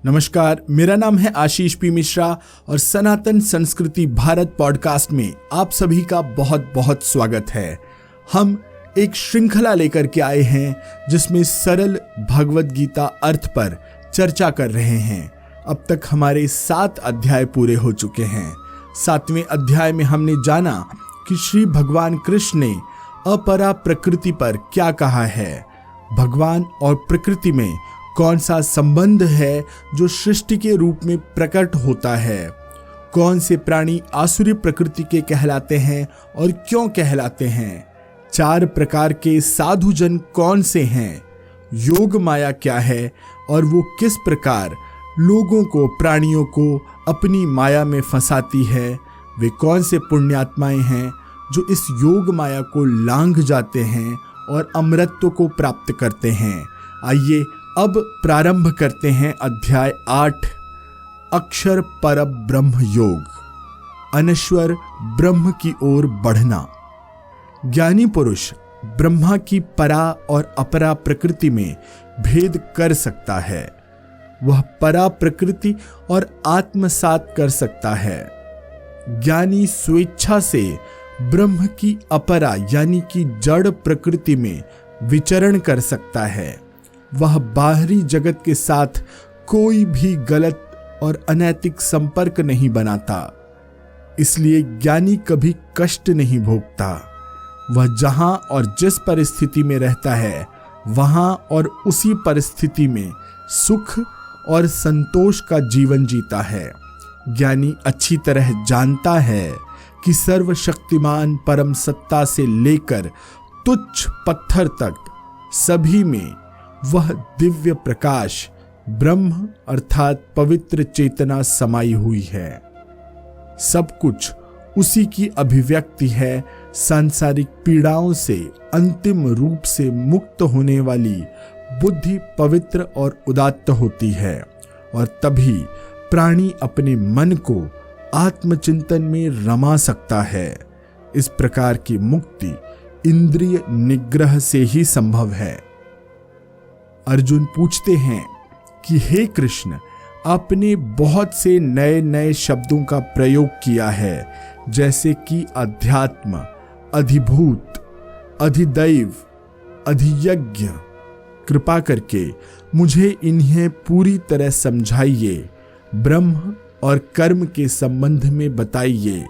नमस्कार, मेरा नाम है आशीष पी मिश्रा और सनातन संस्कृति भारत पॉडकास्ट में आप सभी का बहुत बहुत स्वागत है। हम एक श्रृंखला लेकर के आए हैं जिसमें सरल भगवद गीता अर्थ पर चर्चा कर रहे हैं। अब तक हमारे 7 अध्याय पूरे हो चुके हैं। 7वें अध्याय में हमने जाना कि श्री भगवान कृष्ण ने अपरा प्रकृति पर क्या कहा है, भगवान और प्रकृति में कौन सा संबंध है जो सृष्टि के रूप में प्रकट होता है, कौन से प्राणी आसुरी प्रकृति के कहलाते हैं और क्यों कहलाते हैं, 4 प्रकार के साधुजन कौन से हैं, योग माया क्या है और वो किस प्रकार लोगों को प्राणियों को अपनी माया में फंसाती है, वे कौन से पुण्यात्माएं हैं जो इस योग माया को लांघ जाते हैं और अमरत्व को प्राप्त करते हैं। आइए अब प्रारंभ करते हैं अध्याय 8, अक्षर पर ब्रह्म योग, अनश्वर ब्रह्म की ओर बढ़ना। ज्ञानी पुरुष ब्रह्मा की परा और अपरा प्रकृति में भेद कर सकता है। वह परा प्रकृति और आत्मसात कर सकता है। ज्ञानी स्वेच्छा से ब्रह्म की अपरा यानी कि जड़ प्रकृति में विचरण कर सकता है। वह बाहरी जगत के साथ कोई भी गलत और अनैतिक संपर्क नहीं बनाता, इसलिए ज्ञानी कभी कष्ट नहीं भोगता। वह जहां और जिस परिस्थिति में रहता है वहां और उसी परिस्थिति में सुख और संतोष का जीवन जीता है। ज्ञानी अच्छी तरह जानता है कि सर्वशक्तिमान परम सत्ता से लेकर तुच्छ पत्थर तक सभी में वह दिव्य प्रकाश ब्रह्म अर्थात पवित्र चेतना समाई हुई है। सब कुछ उसी की अभिव्यक्ति है। सांसारिक पीड़ाओं से अंतिम रूप से मुक्त होने वाली बुद्धि पवित्र और उदात्त होती है और तभी प्राणी अपने मन को आत्मचिंतन में रमा सकता है। इस प्रकार की मुक्ति इंद्रिय निग्रह से ही संभव है। अर्जुन पूछते हैं कि हे कृष्ण, आपने बहुत से नए नए शब्दों का प्रयोग किया है, जैसे कि अध्यात्म, अधिभूत, अधिदैव, अधियज्ञ। कृपा करके मुझे इन्हें पूरी तरह समझाइए। ब्रह्म और कर्म के संबंध में बताइए।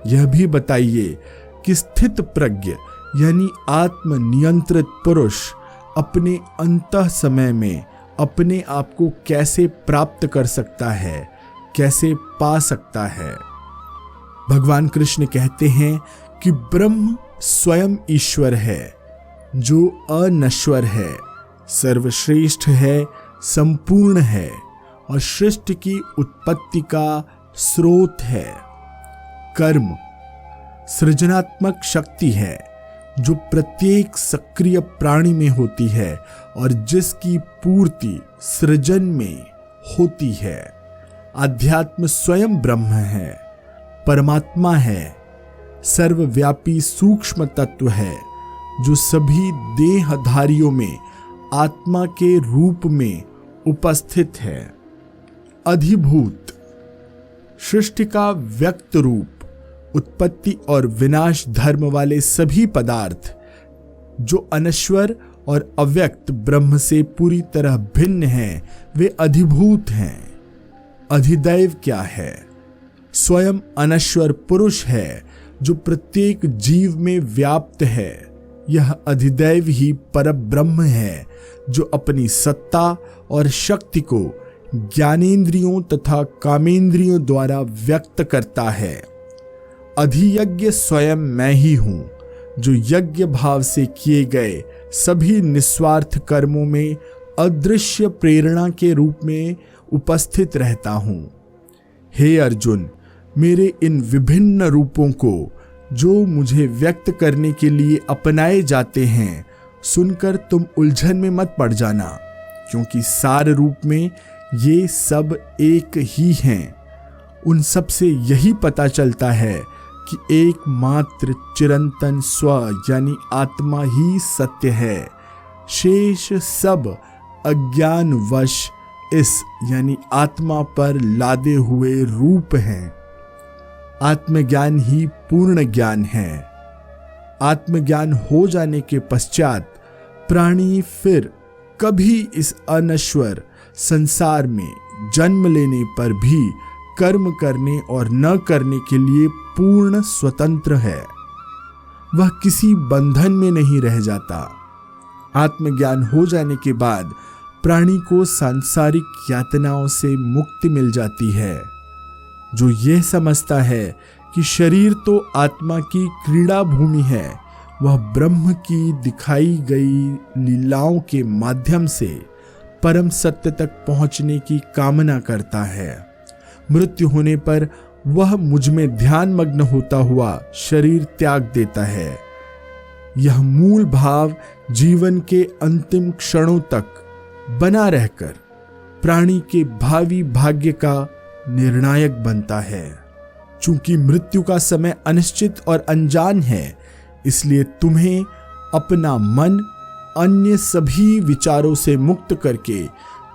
यह भी बताइए कि स्थित प्रज्ञ यानी आत्मनियंत्रित पुरुष अपने अंतः समय में अपने आप को कैसे प्राप्त कर सकता है, कैसे पा सकता है। भगवान कृष्ण कहते हैं कि ब्रह्म स्वयं ईश्वर है जो अनश्वर है, सर्वश्रेष्ठ है, संपूर्ण है और सृष्टि की उत्पत्ति का स्रोत है। कर्म सृजनात्मक शक्ति है जो प्रत्येक सक्रिय प्राणी में होती है और जिसकी पूर्ति सृजन में होती है। अध्यात्म स्वयं ब्रह्म है, परमात्मा है, सर्वव्यापी सूक्ष्म तत्व है जो सभी देहधारियों में आत्मा के रूप में उपस्थित है। अधिभूत सृष्टि का व्यक्त रूप, उत्पत्ति और विनाश धर्म वाले सभी पदार्थ जो अनश्वर और अव्यक्त ब्रह्म से पूरी तरह भिन्न हैं, वे अधिभूत हैं। अधिदैव क्या है? स्वयं अनश्वर पुरुष है जो प्रत्येक जीव में व्याप्त है। यह अधिदैव ही परब्रह्म है जो अपनी सत्ता और शक्ति को ज्ञानेंद्रियों तथा कामेंद्रियों द्वारा व्यक्त करता है। अधियज्ञ स्वयं मैं ही हूं जो यज्ञ भाव से किए गए सभी निस्वार्थ कर्मों में अदृश्य प्रेरणा के रूप में उपस्थित रहता हूं। हे अर्जुन, मेरे इन विभिन्न रूपों को जो मुझे व्यक्त करने के लिए अपनाए जाते हैं सुनकर तुम उलझन में मत पड़ जाना, क्योंकि सार रूप में ये सब एक ही हैं। उन सब से यही पता चलता है कि एकमात्र चिरंतन स्व यानी आत्मा ही सत्य है। शेष सब अज्ञानवश इस यानी आत्मा पर लादे हुए रूप हैं। आत्मज्ञान ही पूर्ण ज्ञान है। आत्मज्ञान हो जाने के पश्चात प्राणी फिर कभी इस अनश्वर संसार में जन्म लेने पर भी कर्म करने और न करने के लिए पूर्ण स्वतंत्र है। वह किसी बंधन में नहीं रह जाता। आत्मज्ञान हो जाने के बाद प्राणी को सांसारिक यातनाओं से मुक्ति मिल जाती है। जो यह समझता है कि शरीर तो आत्मा की क्रीड़ा भूमि है, वह ब्रह्म की दिखाई गई लीलाओं के माध्यम से परम सत्य तक पहुंचने की कामना करता है। मृत्यु होने पर वह मुझ में ध्यान मग्न होता हुआ शरीर त्याग देता है। यह मूल भाव जीवन के अंतिम क्षणों तक बना रहकर प्राणी के भावी भाग्य का निर्णायक बनता है। चूंकि मृत्यु का समय अनिश्चित और अनजान है, इसलिए तुम्हें अपना मन अन्य सभी विचारों से मुक्त करके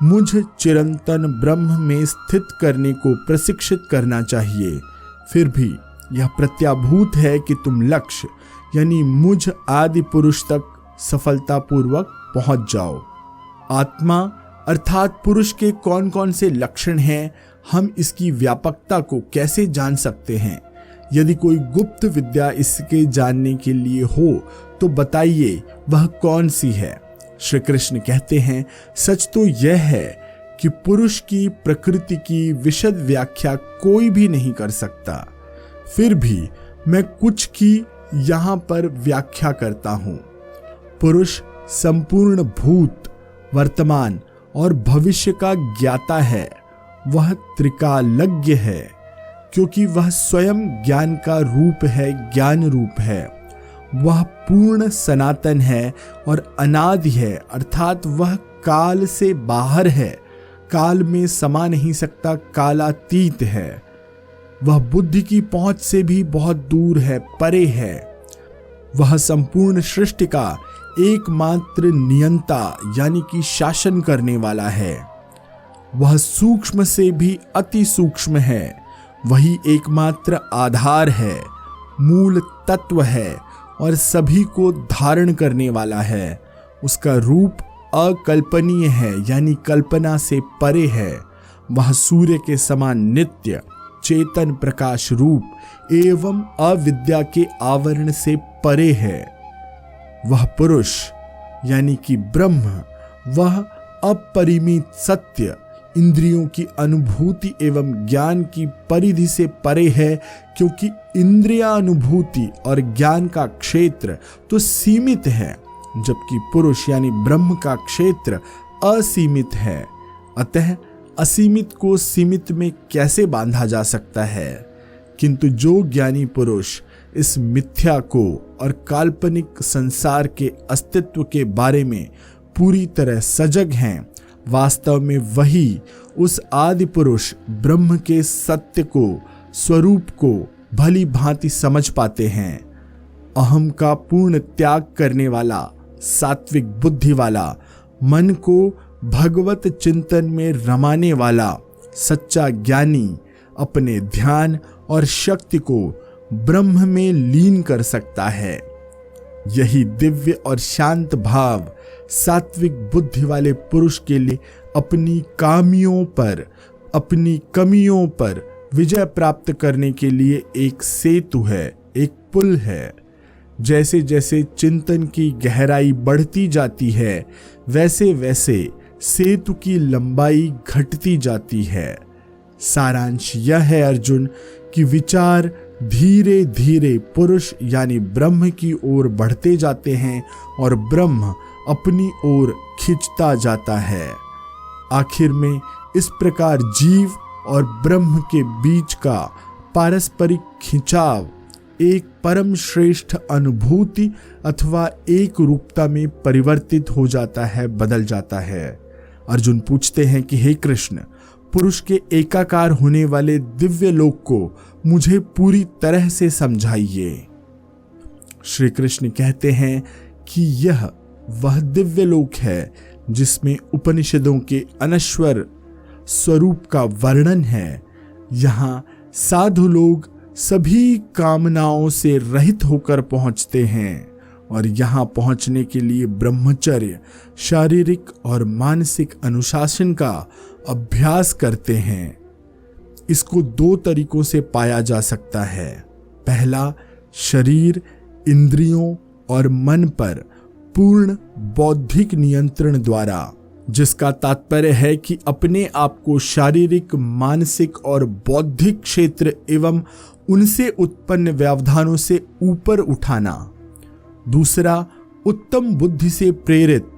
मुझ चिरंतन ब्रह्म में स्थित करने को प्रशिक्षित करना चाहिए। फिर भी यह प्रत्याभूत है कि तुम लक्ष्य यानी मुझ आदि पुरुष तक सफलतापूर्वक पहुंच जाओ। आत्मा अर्थात पुरुष के कौन कौन से लक्षण हैं, हम इसकी व्यापकता को कैसे जान सकते हैं? यदि कोई गुप्त विद्या इसके जानने के लिए हो तो बताइए वह कौन सी है? श्री कृष्ण कहते हैं, सच तो यह है कि पुरुष की प्रकृति की विशद व्याख्या कोई भी नहीं कर सकता। फिर भी मैं कुछ की यहाँ पर व्याख्या करता हूँ। पुरुष संपूर्ण भूत, वर्तमान और भविष्य का ज्ञाता है। वह त्रिकालज्ञ है, क्योंकि वह स्वयं ज्ञान का रूप है, ज्ञान रूप है। वह पूर्ण सनातन है और अनादि है, अर्थात वह काल से बाहर है, काल में समा नहीं सकता, कालातीत है। वह बुद्धि की पहुंच से भी बहुत दूर है, परे है। वह संपूर्ण सृष्टि का एकमात्र नियंता यानी कि शासन करने वाला है। वह सूक्ष्म से भी अति सूक्ष्म है। वही एकमात्र आधार है, मूल तत्व है और सभी को धारण करने वाला है। उसका रूप अकल्पनीय है यानी कल्पना से परे है। वह सूर्य के समान नित्य चेतन प्रकाश रूप एवं अविद्या के आवरण से परे है। वह पुरुष यानी कि ब्रह्म, वह अपरिमित सत्य, इंद्रियों की अनुभूति एवं ज्ञान की परिधि से परे है, क्योंकि इंद्रिया अनुभूति और ज्ञान का क्षेत्र तो सीमित है, जबकि पुरुष यानी ब्रह्म का क्षेत्र असीमित है। अतः असीमित को सीमित में कैसे बांधा जा सकता है? किंतु जो ज्ञानी पुरुष इस मिथ्या को और काल्पनिक संसार के अस्तित्व के बारे में पूरी तरह सजग हैं, वास्तव में वही उस आदि पुरुष ब्रह्म के सत्य को, स्वरूप को भली भांति समझ पाते हैं। अहम का पूर्ण त्याग करने वाला, सात्विक बुद्धि वाला, मन को भगवत चिंतन में रमाने वाला सच्चा ज्ञानी अपने ध्यान और शक्ति को ब्रह्म में लीन कर सकता है। यही दिव्य और शांत भाव सात्विक बुद्धि वाले पुरुष के लिए अपनी कामियों पर, अपनी कमियों पर विजय प्राप्त करने के लिए एक सेतु है, एक पुल है। जैसे जैसे चिंतन की गहराई बढ़ती जाती है, वैसे वैसे सेतु की लंबाई घटती जाती है। सारांश यह है अर्जुन कि विचार धीरे धीरे पुरुष यानी ब्रह्म की ओर बढ़ते जाते हैं और ब्रह्म अपनी ओर खिंचता जाता है। आखिर में इस प्रकार जीव और ब्रह्म के बीच का पारस्परिक खिंचाव एक परम श्रेष्ठ अनुभूति अथवा एक रूपता में परिवर्तित हो जाता है, बदल जाता है। अर्जुन पूछते हैं कि हे कृष्ण, पुरुष के एकाकार होने वाले दिव्य लोक को मुझे पूरी तरह से समझाइए। श्री कृष्ण कहते हैं कि यह वह दिव्य लोक है जिसमें उपनिषदों के अनश्वर स्वरूप का वर्णन है। यहाँ साधु लोग सभी कामनाओं से रहित होकर पहुंचते हैं और यहाँ पहुंचने के लिए ब्रह्मचर्य, शारीरिक और मानसिक अनुशासन का अभ्यास करते हैं। इसको 2 तरीकों से पाया जा सकता है। पहला, शरीर, इंद्रियों और मन पर पूर्ण बौद्धिक नियंत्रण द्वारा, जिसका तात्पर्य है कि अपने आप को शारीरिक, मानसिक और बौद्धिक क्षेत्र एवं उनसे उत्पन्न व्यवधानों से ऊपर उठाना। दूसरा, उत्तम बुद्धि से प्रेरित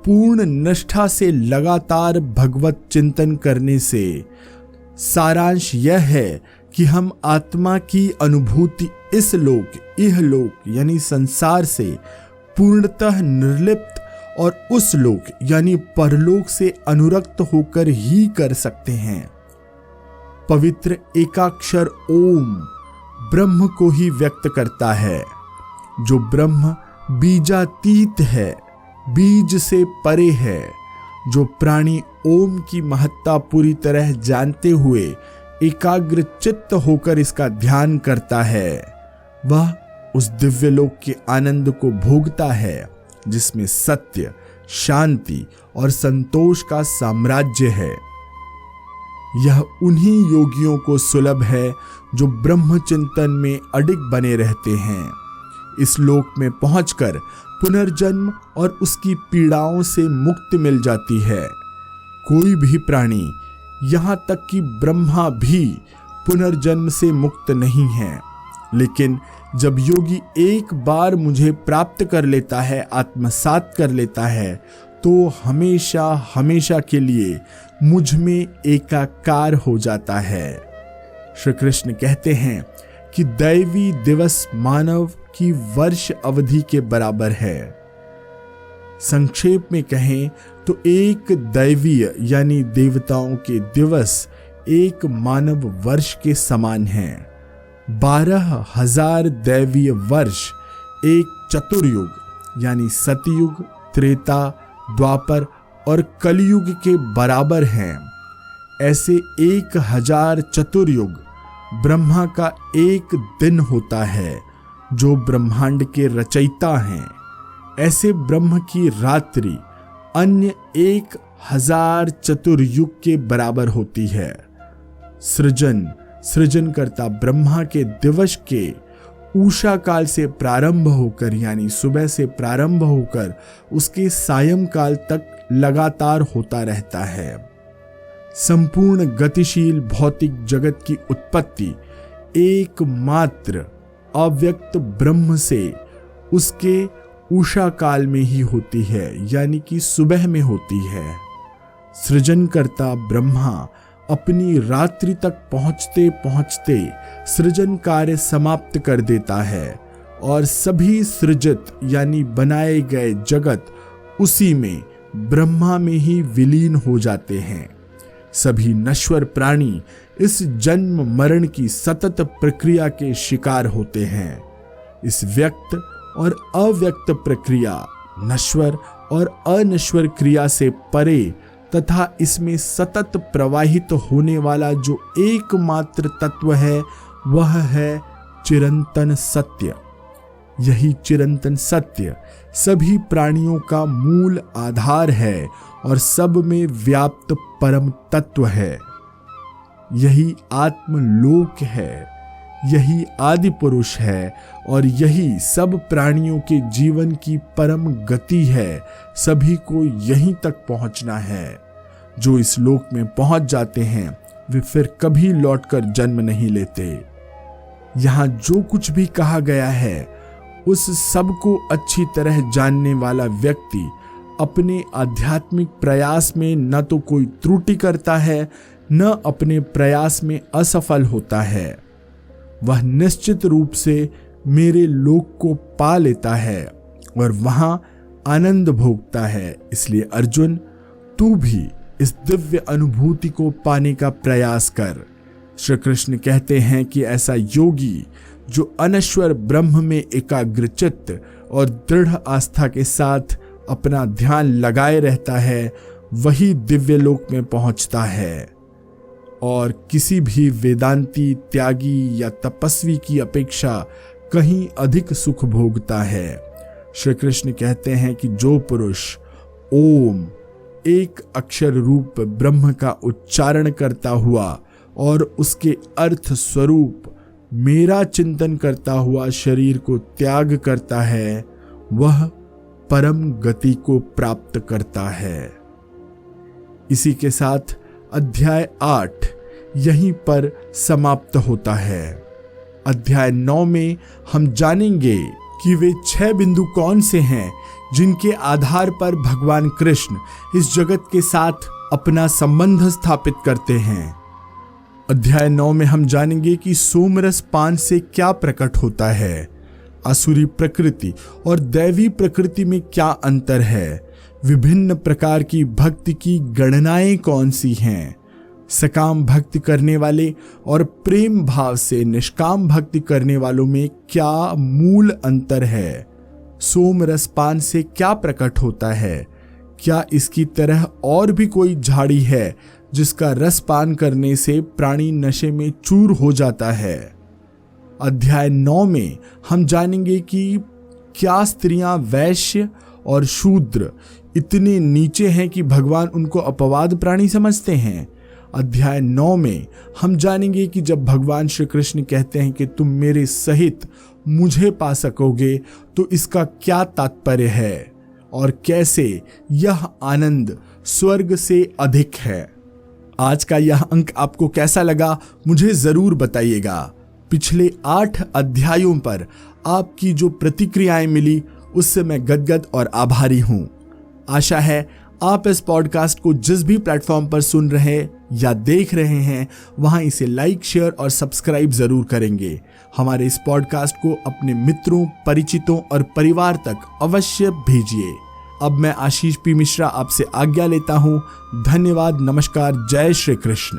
पूर्ण निष्ठा से लगातार भगवत चिंतन करने से। सारांश यह है कि हम आत्मा की अनुभूति इस लोक, इहलोक यानी संसार से पूर्णतः निर्लिप्त और उस लोक यानी परलोक से अनुरक्त होकर ही कर सकते हैं। पवित्र एकाक्षर ओम ब्रह्म को ही व्यक्त करता है, जो ब्रह्म बीजातीत है, बीज से परे है। जो प्राणी ओम की महत्ता पूरी तरह जानते हुए एकाग्र चित्त होकर इसका ध्यान करता है, वह उस दिव्य लोक के आनंद को भोगता है जिसमें सत्य, शांति और संतोष का साम्राज्य है। यह उन्हीं योगियों को सुलभ है जो ब्रह्म चिंतन में अडिग बने रहते हैं। इस लोक में पहुंचकर पुनर्जन्म और उसकी पीड़ाओं से मुक्ति मिल जाती है। कोई भी प्राणी, यहाँ तक कि ब्रह्मा भी पुनर्जन्म से मुक्त नहीं है। लेकिन जब योगी एक बार मुझे प्राप्त कर लेता है, आत्मसात कर लेता है, तो हमेशा हमेशा के लिए मुझ में एकाकार हो जाता है। श्री कृष्ण कहते हैं कि दैवी दिवस मानव की वर्ष अवधि के बराबर है। संक्षेप में कहें तो एक दैवीय यानी देवताओं के दिवस एक मानव वर्ष के समान है। 12,000 दैवीय वर्ष एक चतुर्युग यानी सतयुग, त्रेता, द्वापर और कलयुग के बराबर हैं। ऐसे 1000 चतुर्युग ब्रह्मा का एक दिन होता है, जो ब्रह्मांड के रचयिता हैं। ऐसे ब्रह्म की रात्रि अन्य 1000 चतुर्युग के बराबर होती है। सृजनकर्ता ब्रह्मा के दिवस के उषा काल से प्रारंभ होकर यानी सुबह से प्रारंभ होकर उसके सायंकाल तक लगातार होता रहता है। संपूर्ण गतिशील भौतिक जगत की उत्पत्ति एकमात्र अव्यक्त ब्रह्म से उसके उषा काल में ही होती है, यानी कि सुबह में होती है। सृजनकर्ता ब्रह्मा अपनी रात्रि तक पहुंचते पहुंचते सृजन कार्य समाप्त कर देता है और सभी सृजित यानी बनाए गए जगत उसी में ब्रह्मा में ही विलीन हो जाते हैं। सभी नश्वर प्राणी इस जन्म मरण की सतत प्रक्रिया के शिकार होते हैं। इस व्यक्त और अव्यक्त प्रक्रिया, नश्वर और अनश्वर क्रिया से परे तथा इसमें सतत प्रवाहित होने वाला जो एकमात्र तत्व है वह है चिरंतन सत्य। यही चिरंतन सत्य सभी प्राणियों का मूल आधार है और सब में व्याप्त परम तत्व है। यही आत्मलोक है, यही आदि पुरुष है और यही सब प्राणियों के जीवन की परम गति है। सभी को यहीं तक पहुंचना है। जो इस लोक में पहुंच जाते हैं वे फिर कभी लौटकर जन्म नहीं लेते। यहाँ जो कुछ भी कहा गया है उस सब को अच्छी तरह जानने वाला व्यक्ति अपने आध्यात्मिक प्रयास में न तो कोई त्रुटि करता है न अपने प्रयास में असफल होता है। वह निश्चित रूप से मेरे लोक को पा लेता है और वहां आनंद भोगता है। इसलिए अर्जुन, तू भी इस दिव्य अनुभूति को पाने का प्रयास कर। श्री कृष्ण कहते हैं कि ऐसा योगी जो अनश्वर ब्रह्म में एकाग्रचित्त और दृढ़ आस्था के साथ अपना ध्यान लगाए रहता है, वही दिव्य लोक में पहुंचता है और किसी भी वेदांती, त्यागी या तपस्वी की अपेक्षा कहीं अधिक सुख भोगता है। श्री कृष्ण कहते हैं कि जो पुरुष ओम एक अक्षर रूप ब्रह्म का उच्चारण करता हुआ और उसके अर्थ स्वरूप मेरा चिंतन करता हुआ शरीर को त्याग करता है, वह परम गति को प्राप्त करता है। इसी के साथ अध्याय 8 यहीं पर समाप्त होता है। अध्याय 9 में हम जानेंगे कि वे 6 बिंदु कौन से हैं जिनके आधार पर भगवान कृष्ण इस जगत के साथ अपना संबंध स्थापित करते हैं। अध्याय 9 में हम जानेंगे कि सोमरस पान से क्या प्रकट होता है, असुरी प्रकृति और दैवी प्रकृति में क्या अंतर है, विभिन्न प्रकार की भक्ति की गणनाएं कौन सी हैं, सकाम भक्ति करने वाले और प्रेम भाव से निष्काम भक्ति करने वालों में क्या मूल अंतर है, सोम रसपान से क्या प्रकट होता है, क्या इसकी तरह और भी कोई झाड़ी है जिसका रसपान करने से प्राणी नशे में चूर हो जाता है। अध्याय 9 में हम जानेंगे कि क्या स्त्रियां वैश्य और शूद्र इतने नीचे हैं कि भगवान उनको अपवाद प्राणी समझते हैं। अध्याय 9 में हम जानेंगे कि जब भगवान श्री कृष्ण कहते हैं कि तुम मेरे सहित मुझे पा सकोगे तो इसका क्या तात्पर्य है और कैसे यह आनंद स्वर्ग से अधिक है। आज का यह अंक आपको कैसा लगा मुझे जरूर बताइएगा। पिछले 8 अध्यायों पर आपकी जो प्रतिक्रियाएं मिली उससे मैं गदगद और आभारी हूं। आशा है आप इस पॉडकास्ट को जिस भी प्लेटफॉर्म पर सुन रहे या देख रहे हैं वहां इसे लाइक, शेयर और सब्सक्राइब जरूर करेंगे। हमारे इस पॉडकास्ट को अपने मित्रों, परिचितों और परिवार तक अवश्य भेजिए। अब मैं आशीष पी मिश्रा आपसे आज्ञा लेता हूं। धन्यवाद, नमस्कार, जय श्री कृष्ण।